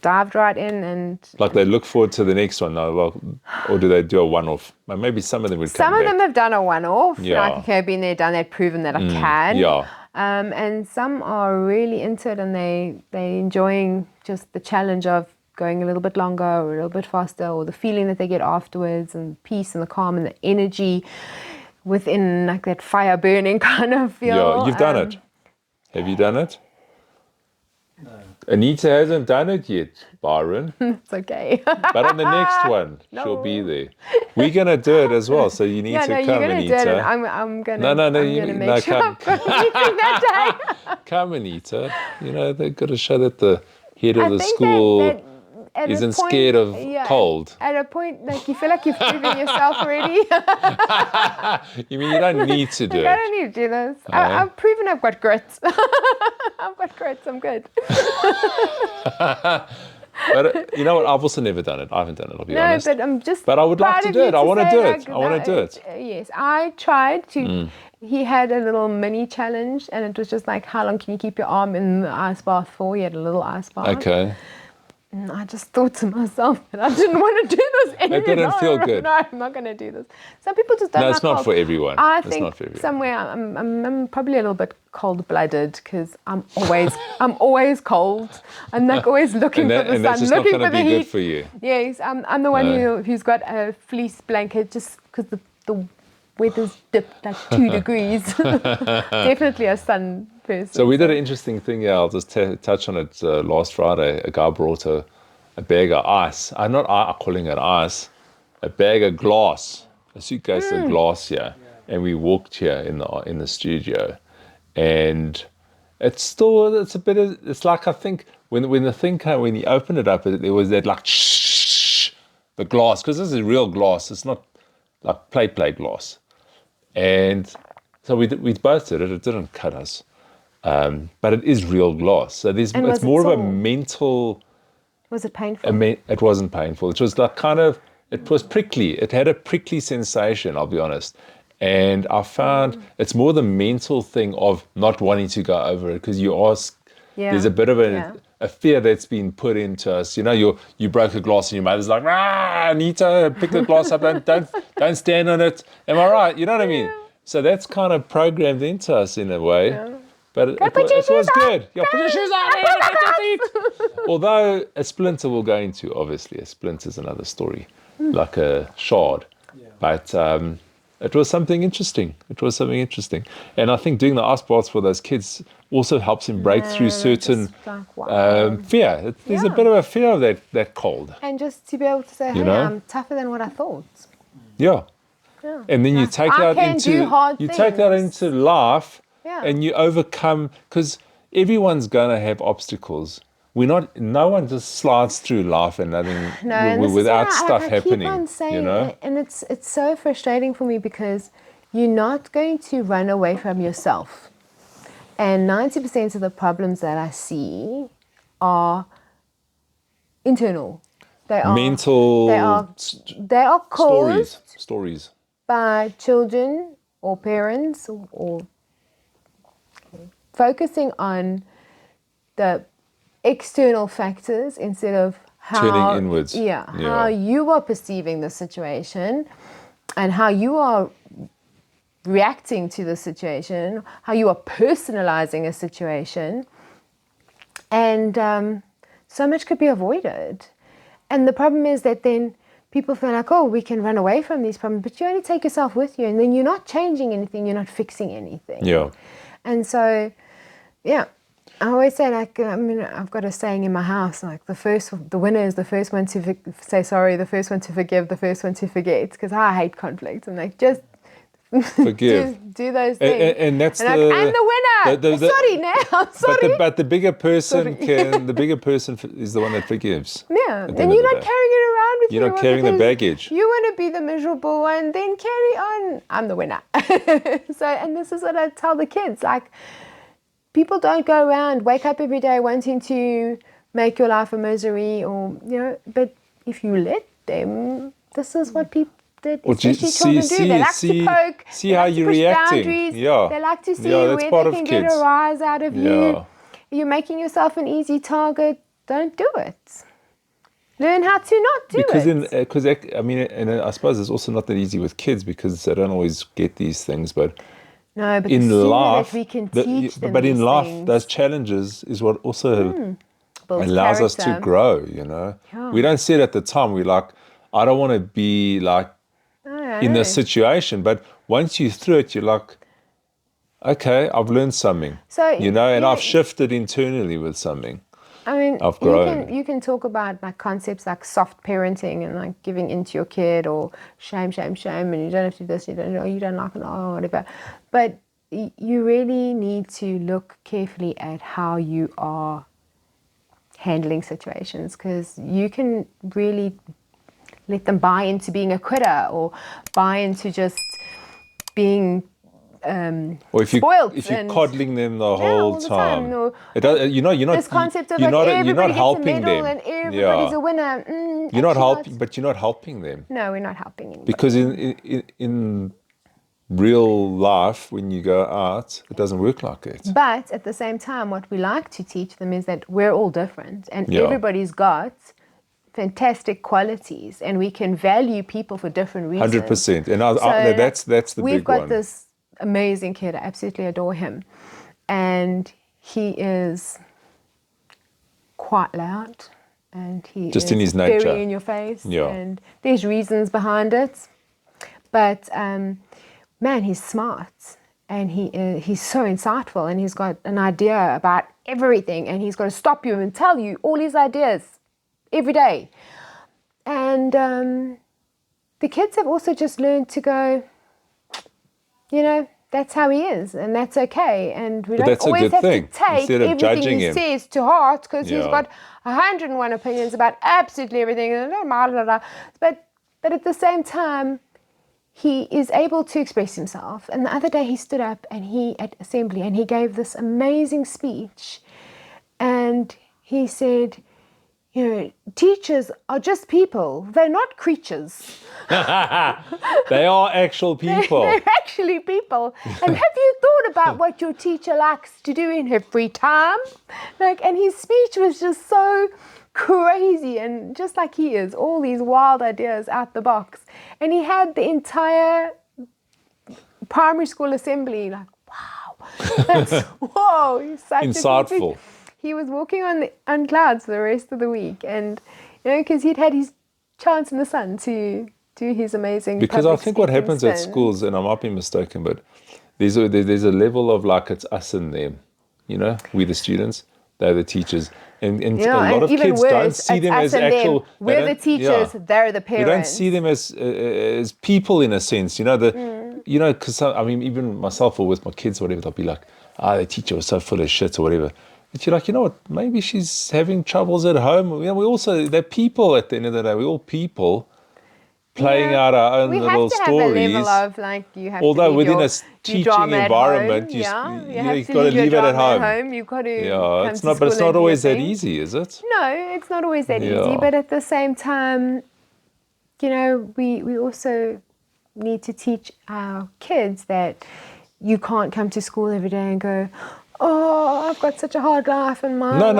dived right in. And Like they look forward to the next one now, well, or do they do a one-off? Maybe some of them would come some of back. them have done a one-off. Yeah. Like, okay, I've been there, done that, proven that I can. Yeah. And some are really into it, and they're enjoying just the challenge of going a little bit longer or a little bit faster, or the feeling that they get afterwards, and peace and the calm and the energy within, like that fire burning kind of feel. Yeah, you've done it. Have you done it? No. Anita hasn't done it yet, Byron. It's okay. But on the next one, she'll be there. We're gonna do it as well, so you need to come, you're gonna Anita. do it, and I'm gonna. No, I'm gonna you- make no, sure come. I've got a meeting that day. Come, Anita. You know, they've got to show that the head of I the think school that at a isn't point- scared of cold. At a point, like, you feel like you've proven yourself already. You mean you don't need to do Like, I it? don't need to do this. I've proven I've got grit. I've got grit. I'm good. But you know what? I've also never done it. I haven't done it, I'll be honest. But I'm just. But I would like proud to of do you it. I want to say, do like, it. I want to do it. Yes, I tried to. He had a little mini challenge, and it was just like, how long can you keep your arm in the ice bath for? He had a little ice bath. Okay. And I just thought to myself that I didn't want to do this anymore. It didn't feel good. No, I'm not going to do this. Some people just don't. No, like it's not cold. for everyone. I It's think not for everyone. somewhere I'm probably a little bit cold-blooded, because I'm always cold. I'm like always looking for the sun, And that's just not looking going for to the be heat. good for you. Yes, I'm the one who's got a fleece blanket just because the weather's dipped like 2 degrees. Definitely a sun person. So we did an interesting thing here. I'll just touch on it. Last Friday, a guy brought a bag of ice. I'm not calling it ice. A bag of glass, a suitcase of glass here, and we walked here in the studio, and it's a bit of, it's like, I think when the thing came, when you opened it up, there was that like shh, the glass, because this is real glass. It's not like plate glass, and so we both did it. It didn't cut us, but it is real glass. So it's more of a mental. Was it painful? It wasn't painful. It was like it was prickly. It had a prickly sensation, I'll be honest. And I found it's more the mental thing of not wanting to go over it, because you ask, there's a bit of a fear that's been put into us. You know, you broke a glass and your mother's like, Anita, pick the glass up, don't stand on it. Am I right? You know what I mean? So that's kind of programmed into us in a way. Yeah. But it was good. Yeah, put your shoes on. Although a splinter will go into, obviously, a splinter is another story, like a shard. Yeah. But it was something interesting. And I think doing the ice baths for those kids also helps them break through certain fear. There's a bit of a fear of that cold. And just to be able to say, hey, I'm tougher than what I thought. Yeah. And then you take that into life. Yeah. And you overcome, because everyone's going to have obstacles. No one just slides through life and nothing without stuff happening. Keep on saying, you know? And it's so frustrating for me, because you're not going to run away from yourself. And 90% of the problems that I see are internal. They are mental. They are caused stories by children or parents or focusing on the external factors instead of turning inwards. How you are perceiving the situation and how you are reacting to the situation, how you are personalizing a situation. And so much could be avoided. And the problem is that then people feel like, we can run away from these problems, but you only take yourself with you, and then you're not changing anything, you're not fixing anything. Yeah. And so, I always say, like, I've got a saying in my house, like, the winner is the first one to say sorry, the first one to forgive, the first one to forget, because I hate conflict. I'm like, just forgive. do those things. And that's I'm the winner. Sorry now. I'm sorry. But the bigger person is the one that forgives. Yeah. And you're not carrying it around with you. You're not carrying the baggage. You want to be the miserable one, then carry on. I'm the winner. And this is what I tell the kids, like, people don't go around, wake up every day wanting to make your life a misery, or, but if you let them, this is what people, especially children do. They like to poke, see they how like to you're push reacting. boundaries, Yeah. they like to see that's where part they of can kids. get a rise out of you. Yeah. You're making yourself an easy target. Don't do it. Learn how to not do it. Because I suppose it's also not that easy with kids because they don't always get these things. But No, but in the sooner life, that we can teach them but in these life, things, those challenges is what also builds allows us to character. grow. Yeah. We don't see it at the time. We're like, I don't want to be like in this situation. But once you're through it, you're like, okay, I've learned something. So, and I've shifted internally with something. I mean, I've grown. you can talk about like concepts like soft parenting and like giving into your kid, or shame, and you don't have to do this, you don't like it, or whatever. But you really need to look carefully at how you are handling situations, because you can really let them buy into being a quitter, or buy into just being or if spoiled, you're coddling them the whole all the time. Or you're not this concept of you're like not, everybody you're not gets helping a medal them. and everybody's a winner. You're not helping, but you're not helping them. No, we're not helping anybody. Because in real life, when you go out, it doesn't work like it. But at the same time, what we like to teach them is that we're all different, and everybody's got fantastic qualities, and we can value people for different reasons. 100%, and that's the big one. We've got this amazing kid. I absolutely adore him, and he is quite loud, and he just is in his nature, very in your face, and there's reasons behind it. But man, he's smart, and he's so insightful, and he's got an idea about everything, and he's got to stop you and tell you all his ideas every day. And the kids have also just learned to go, that's how he is, and that's okay. And we don't always have to take everything he says to heart, because he's got 101 opinions about absolutely everything. But at the same time, he is able to express himself. And the other day he stood up at assembly, and he gave this amazing speech, and he said, teachers are just people. They're not creatures. They are actual people. They're actually people. And have you thought about what your teacher likes to do in her free time? And his speech was just so crazy, and just like he is, all these wild ideas out the box. And he had the entire primary school assembly like, wow, whoa, he's such insightful. He was walking on clouds for the rest of the week, and because he'd had his chance in the sun to do his amazing. Because I think what happens at schools, and I might be mistaken, but there's a level of like it's us and them. We the students, they're the teachers, and a lot of kids don't see them as actual. We're the teachers, they're the parents. We don't see them as people in a sense. Because even myself or with my kids, or whatever, they'll be like, the teacher was so full of shit or whatever. But you're like, what? Maybe she's having troubles at home. They're people at the end of the day. We're all people playing out our own little stories. We have to have a level of like you have. Although to within a teaching environment, you've got to leave it at home. You've got to. But it's not always that easy, is it? No, it's not always that easy. But at the same time, we also need to teach our kids that you can't come to school every day and go, oh, I've got such a hard life and my No.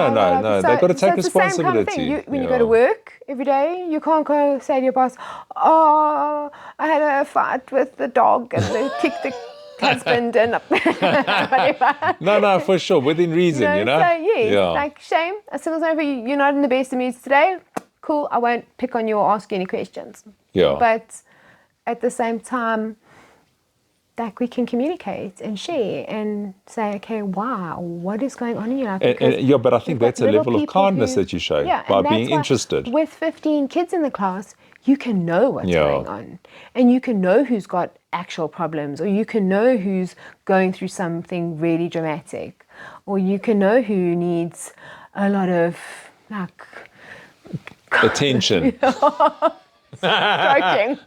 They've got to take responsibility. It's the same kind of thing. When you go to work every day, you can't go say to your boss, oh, I had a fight with the dog and they kicked the husband and whatever. No, for sure, within reason, So like shame. I said, you're not in the best of moods today. Cool, I won't pick on you or ask you any questions. Yeah. But at the same time, like we can communicate and share and say, okay, wow, what is going on in your life? But I think that's a level of kindness that you show by being interested. With 15 kids in the class, you can know what's going on, and you can know who's got actual problems, or you can know who's going through something really dramatic, or you can know who needs a lot of like attention. Joking.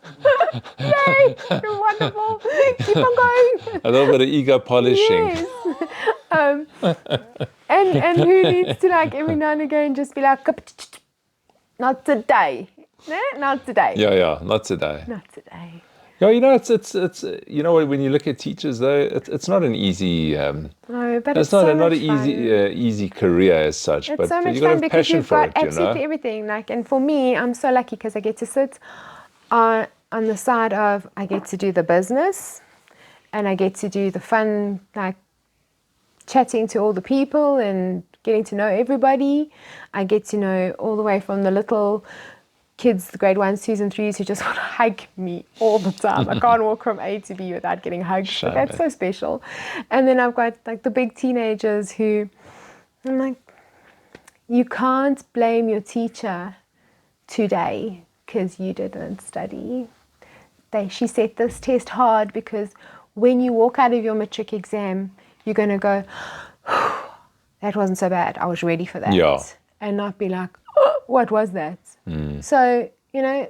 Yay, you're wonderful. Keep on going. A little bit of ego polishing. Yes. And who needs to like every now and again just be like, not today. No, not today. Yeah, not today. Not today. Yeah, you know, it's you know, when you look at teachers though, it's not an easy No, but it's it's so not much an easy fun. easy career as such. It's but so much you got to fun have because passion you've for got it, you absolutely know. everything. Like, and for me, I'm so lucky because I get to sit on the side of, I get to do the business, and I get to do the fun, like chatting to all the people and getting to know everybody. I get to know all the way from the little kids, the grade 1s, 2s and 3s who just want to hug me all the time. I can't walk from A to B without getting hugged. Shame, But that's man. so special. And then I've got like the big teenagers who, I'm like, you can't blame your teacher today because you didn't study. She set this test hard because when you walk out of your matric exam, you're going to go, that wasn't so bad. I was ready for that. Yeah. And not be like, oh, what was that? So, you know,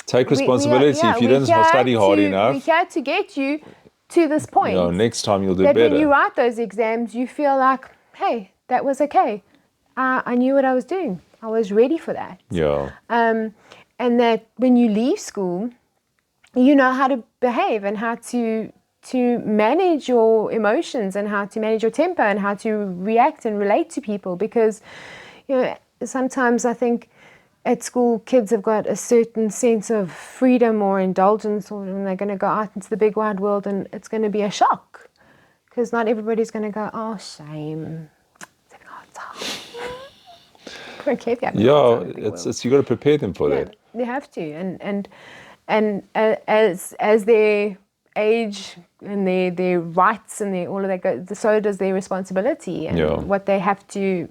Take responsibility. If you didn't study hard enough, we had to get you to this point. you know, next time you'll do that better. when you write those exams, you feel like, hey, that was okay. I knew what I was doing. I was ready for that. Yeah. And that when you leave school, you know how to behave and how to manage your emotions and how to manage your temper and how to react and relate to people. Because, you know, sometimes I think at school kids have got a certain sense of freedom or indulgence, or when they're going to go out into the big wide world, and it's going to be a shock because not everybody's going to go, oh, shame. It's having a hard time. I don't care if you have a hard time in the big world. It's you got to prepare them for that. They have to, and as their age and their rights and all of that go, so does their responsibility and what they have to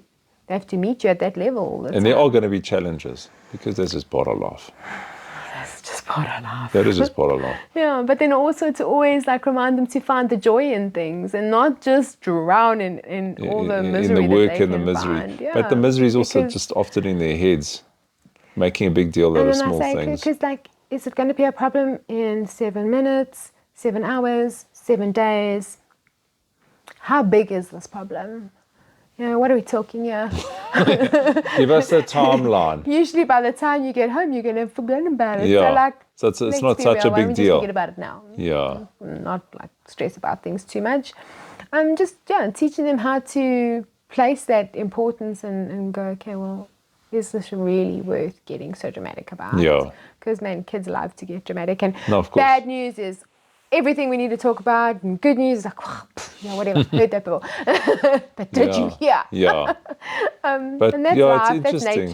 meet you at that level. And there are going to be challenges because that's just part of life. That's just part of life. That is just part of life. Yeah, but then also to always like remind them to find the joy in things and not just drown in all the misery. In the work that they and the can misery. find. Yeah, but the misery is also because, just often in their heads, making a big deal out of small things. Because like, is it going to be a problem in 7 minutes, 7 hours, 7 days? How big is this problem? You know, what are we talking here? Give us a timeline. Usually by the time you get home, you're going to have forgotten about it. Yeah. So, like, so it's let's not be such real. a Why don't big we deal. Just forget about it now. Yeah. Not like stress about things too much. Teaching them how to place that importance and go, okay, well, is this really worth getting so dramatic about? Yeah. Because, man, kids love to get dramatic. And No, of course. bad news is everything we need to talk about, and good news is like, whatever, heard that before. But did you hear? Yeah. But and that's it's life, that's interesting.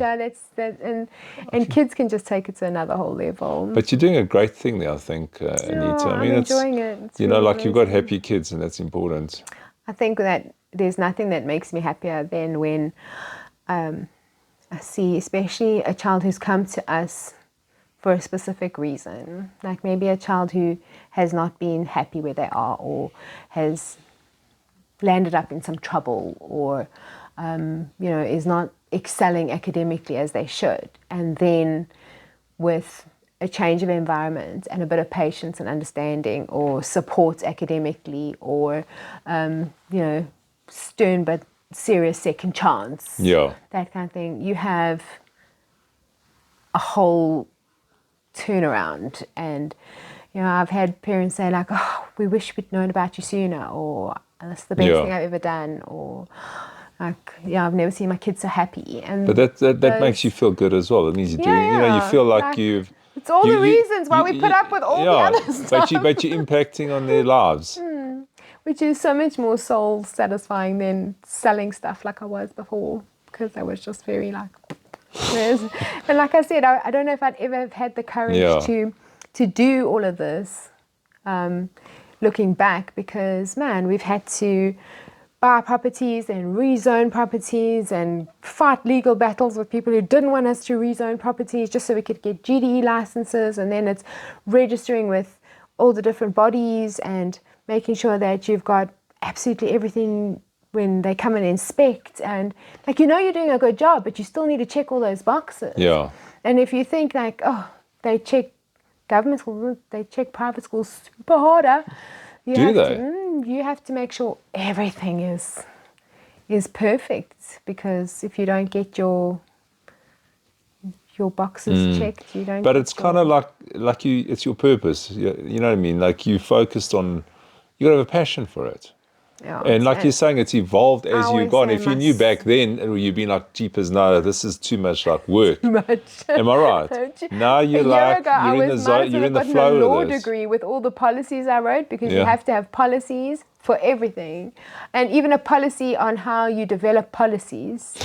nature, and kids can just take it to another whole level. But you're doing a great thing there, I think, Anita. I mean, I'm enjoying it. It's you know, really like you've got amazing. happy kids, and that's important. I think that there's nothing that makes me happier than when I see, especially a child who's come to us for a specific reason, like maybe a child who has not been happy where they are or has landed up in some trouble or, is not excelling academically as they should. And then with a change of environment and a bit of patience and understanding or support academically or, stern but serious second chance, that kind of thing, you have a whole turnaround. And I've had parents say like, oh, we wish we'd known about you sooner, or that's the best thing I've ever done, or like, I've never seen my kids so happy. And But that makes you feel good as well. It means you're doing, you feel like you've... It's all the reasons why we put up with all the other stuff. But you're impacting on their lives. Which is so much more soul satisfying than selling stuff like I was before, because I was just very like... And like I said, I don't know if I'd ever have had the courage to do all of this looking back, because, man, we've had to buy properties and rezone properties and fight legal battles with people who didn't want us to rezone properties just so we could get GDE licenses, and then it's registering with all the different bodies and making sure that you've got absolutely everything when they come and inspect, and like, you're doing a good job, but you still need to check all those boxes. Yeah. And if you think like, oh, they check government schools, they check private schools super harder. You you have to make sure everything is perfect, because if you don't get your boxes checked, you don't. But get it's kind of like you. It's your purpose. You know what I mean? Like you focused on. You got to have a passion for it. Yeah, And like you're saying, it's evolved as I you've always gone. say If you knew back then, you'd been like, jeepers, no, this is too much like work. much. Am I right? Now you're A year like, ago, I you're in the might zone, as you're well in the have gotten flow a law of this. degree with all the policies I wrote, because you Yeah. have to have policies for everything, and even a policy on how you develop policies.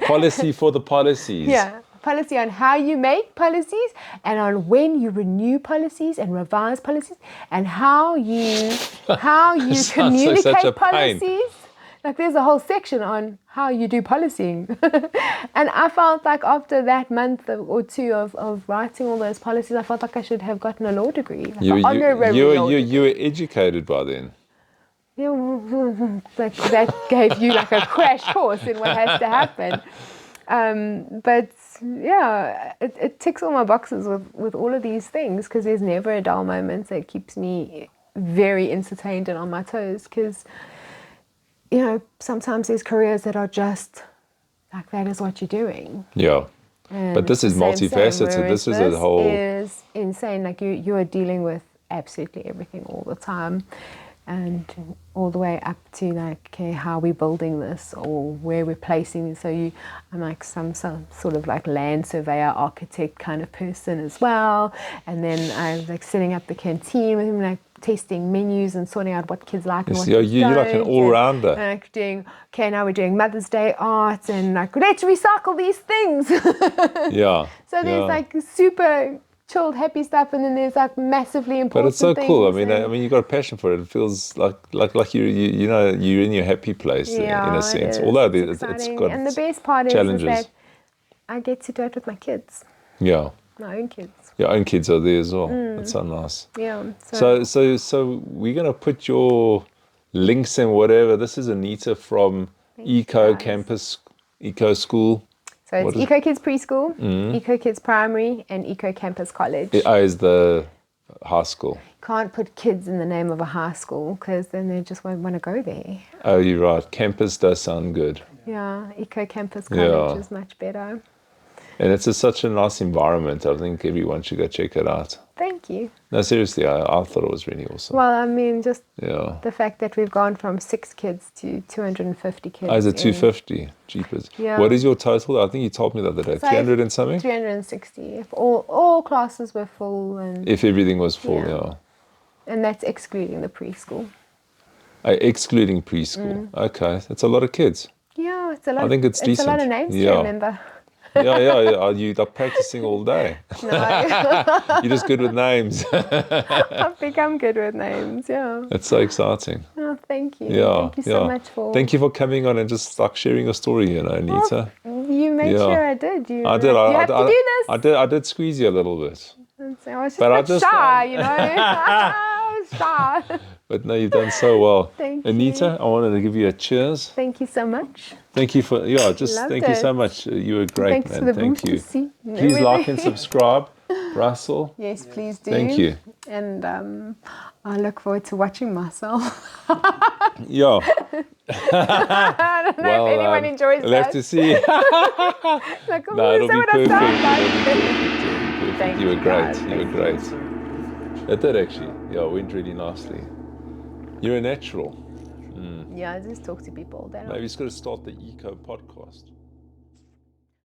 Policy for the policies. Yeah, policy on how you make policies, and on when you renew policies and revise policies, and how you Sounds like communicate such a pain. policies. Like there's a whole section on how you do policing. And I felt like after that month or two of writing all those policies, I felt like I should have gotten a law degree, like an honorary law degree. You were educated by then. Yeah, like that gave you like a crash course in what has to happen. But yeah, it ticks all my boxes with all of these things, because there's never a dull moment. That keeps me very entertained and on my toes, because, you know, sometimes there's careers that are just like, that is what you're doing. Yeah. And But this it's is the same, multifaceted. whereas This is a whole. is insane. Like you are dealing with absolutely everything all the time, and all the way up to like, okay, how are we building this, or where we're placing it. So I'm like some sort of like land surveyor, architect kind of person as well. And then I'm like setting up the canteen with him, like tasting menus and sorting out what kids like and what kids You're like an don't. all-rounder. And like doing, okay, now we're doing Mother's Day art, and like, let's recycle these things. Yeah. So there's like super chilled, happy stuff, and then there's like massively important But it's so things. cool. I mean, you got a passion for it. It feels like you know you're in your happy place in a sense. Although it's exciting. got And the best part challenges. is that I get to do it with my kids, Yeah. my own kids. Your own kids are there as well. That's so nice. Yeah. So we're gonna put your links and whatever. This is Anita from Eco guys. Campus, Eco School. So it's Eco Kids Preschool, Eco Kids Primary, and Eco Campus College. It is the high school. Can't put kids in the name of a high school, because then they just won't want to go there. Oh, you're right. Campus does sound good. Yeah, Eco Campus College is much better. And it's such a nice environment. I think everyone should go check it out. Thank you. No, seriously, I thought it was really awesome. Well, I mean, just Yeah. the fact that we've gone from 6 kids to 250 kids. Oh, is it 250? Jeepers. Yeah. What is your total? I think you told me the other day. So 300 and something? 360. If all classes were full, and If everything was full, Yeah. yeah. and that's excluding the preschool. Excluding preschool. Okay, that's a lot of kids. Yeah, it's a lot. I think it's a lot decent. of names Yeah. to remember. Yeah. Are you like practicing all day? No, You're just good with names. I've become good with names. Yeah. It's so exciting. Oh, thank you. Yeah. Thank you so much for. Thank you for coming on and just like sharing your story, you know, Anita. You made Yeah. sure I did. You I did. You have to do this. I did squeeze you a little bit. I was just But a I bit just- shy, you know. I was shy. But no, you've done so well. Thank Anita, you. I wanted to give you a cheers. Thank you so much. Thank you for, Loved thank you so it. much. You were great, Thanks man. for the Thank you. booty. Please like and subscribe. Russell, Yes, please do. thank you. And I look forward to watching myself. Yeah. I don't know if anyone enjoys I'll that. have to see. Like, oh, No, is it'll that be what perfect. I sound like? Perfect. Thank You were you, great. guys. You were great. It did actually. Yeah, it went really nicely. You're a natural. Yeah, I just talk to people all day long. Maybe it's got to start the Eco podcast.